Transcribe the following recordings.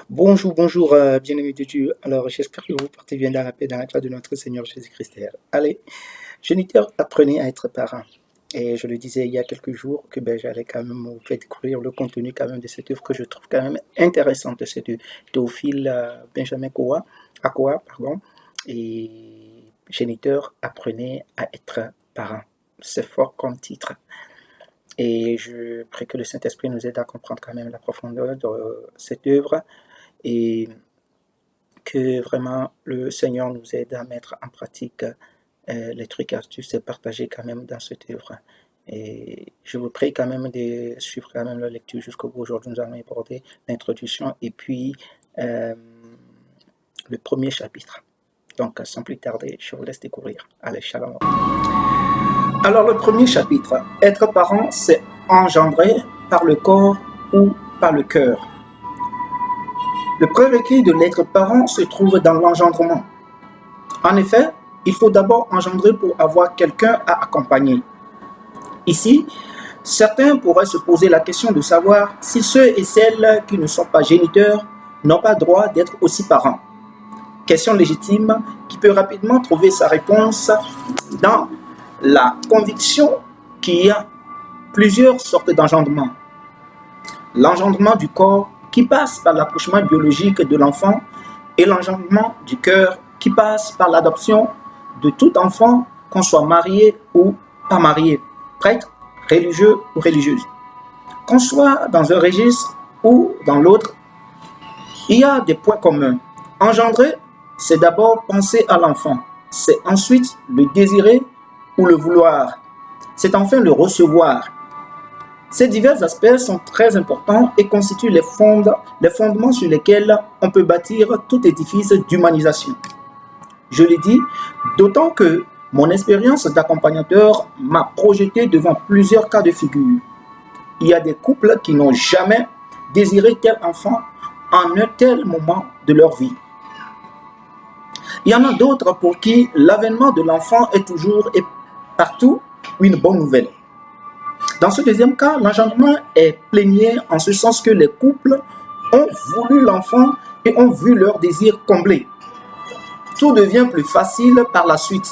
Bonjour, bonjour, bien-aimés de Dieu. Alors, j'espère que vous portez bien dans la paix, dans la joie de notre Seigneur Jésus-Christ. Allez, géniteurs, apprenez à être parents. Et je le disais il y a quelques jours que j'allais quand même vous faire découvrir le contenu quand même de cette œuvre que je trouve quand même intéressante, c'est de Théophile Benjamin Akoa, pardon. Et géniteurs, apprenez à être parents. C'est fort comme titre. Et je prie que le Saint-Esprit nous aide à comprendre quand même la profondeur de cette œuvre et que vraiment le Seigneur nous aide à mettre en pratique les trucs, astuces et partager quand même dans cette œuvre. Et je vous prie quand même de suivre quand même la lecture jusqu'au bout. Aujourd'hui, nous allons aborder l'introduction et puis le premier chapitre. Donc, sans plus tarder, je vous laisse découvrir. Allez, shalom. Alors, le premier chapitre, être parent, c'est engendré par le corps ou par le cœur. Le prérequis de l'être parent se trouve dans l'engendrement. En effet, il faut d'abord engendrer pour avoir quelqu'un à accompagner. Ici, certains pourraient se poser la question de savoir si ceux et celles qui ne sont pas géniteurs n'ont pas droit d'être aussi parents. Question légitime qui peut rapidement trouver sa réponse dans la conviction qu'il y a plusieurs sortes d'engendrement. L'engendrement du corps qui passe par l'accouchement biologique de l'enfant et l'engendrement du cœur qui passe par l'adoption de tout enfant, qu'on soit marié ou pas marié, prêtre, religieux ou religieuse. Qu'on soit dans un registre ou dans l'autre, il y a des points communs. Engendrer, c'est d'abord penser à l'enfant, c'est ensuite le désirer ou le vouloir, c'est enfin le recevoir. Ces divers aspects sont très importants et constituent les fondements sur lesquels on peut bâtir tout édifice d'humanisation. Je l'ai dit, d'autant que mon expérience d'accompagnateur m'a projeté devant plusieurs cas de figure. Il y a des couples qui n'ont jamais désiré tel enfant en un tel moment de leur vie. Il y en a d'autres pour qui l'avènement de l'enfant est toujours et partout une bonne nouvelle. Dans ce deuxième cas, l'engendrement est plénier en ce sens que les couples ont voulu l'enfant et ont vu leur désir comblé. Tout devient plus facile par la suite.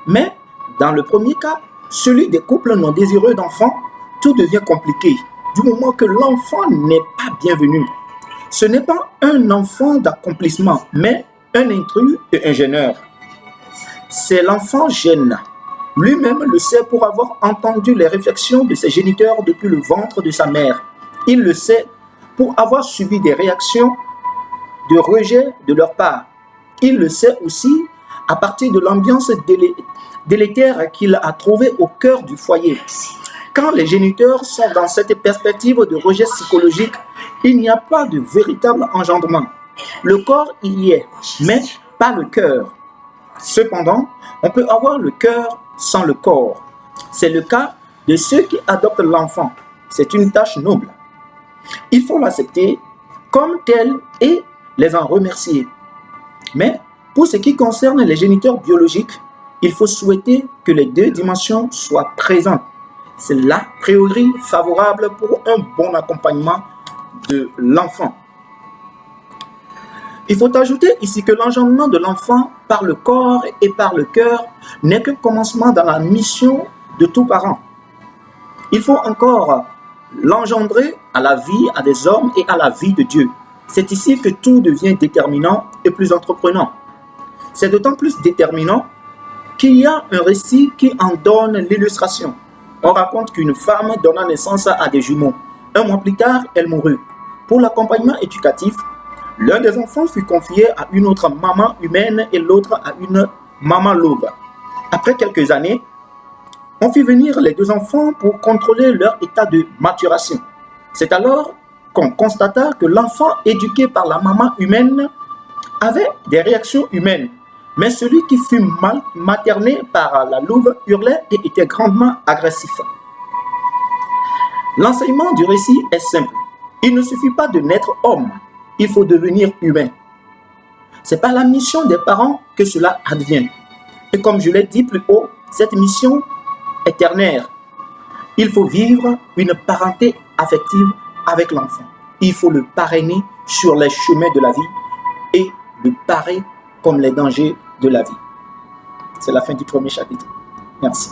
Mais dans le premier cas, celui des couples non désireux d'enfants, tout devient compliqué du moment que l'enfant n'est pas bienvenu. Ce n'est pas un enfant d'accomplissement, mais un intrus et un gêneur. C'est l'enfant gêne. Lui-même le sait pour avoir entendu les réflexions de ses géniteurs depuis le ventre de sa mère. Il le sait pour avoir subi des réactions de rejet de leur part. Il le sait aussi à partir de l'ambiance délétère qu'il a trouvée au cœur du foyer. Quand les géniteurs sont dans cette perspective de rejet psychologique, il n'y a pas de véritable engendrement. Le corps y est, mais pas le cœur. Cependant, on peut avoir le cœur sans le corps. C'est le cas de ceux qui adoptent l'enfant. C'est une tâche noble. Il faut l'accepter comme tel et les en remercier. Mais pour ce qui concerne les géniteurs biologiques, il faut souhaiter que les deux dimensions soient présentes. C'est l'a priori favorable pour un bon accompagnement de l'enfant. Il faut ajouter ici que l'engendrement de l'enfant par le corps et par le cœur n'est qu'un commencement dans la mission de tout parent. Il faut encore l'engendrer à la vie à des hommes et à la vie de Dieu. C'est ici que tout devient déterminant et plus entreprenant. C'est d'autant plus déterminant qu'il y a un récit qui en donne l'illustration. On raconte qu'une femme donna naissance à des jumeaux. Un mois plus tard, elle mourut. Pour l'accompagnement éducatif, l'un des enfants fut confié à une autre maman humaine et l'autre à une maman louve. Après quelques années, on fit venir les deux enfants pour contrôler leur état de maturation. C'est alors qu'on constata que l'enfant éduqué par la maman humaine avait des réactions humaines, mais celui qui fut materné par la louve hurlait et était grandement agressif. L'enseignement du récit est simple. Il ne suffit pas de naître homme. Il faut devenir humain. C'est par la mission des parents que cela advient. Et comme je l'ai dit plus haut, cette mission est ternaire. Il faut vivre une parenté affective avec l'enfant. Il faut le parrainer sur les chemins de la vie et de parer comme les dangers de la vie. C'est la fin du premier chapitre. Merci.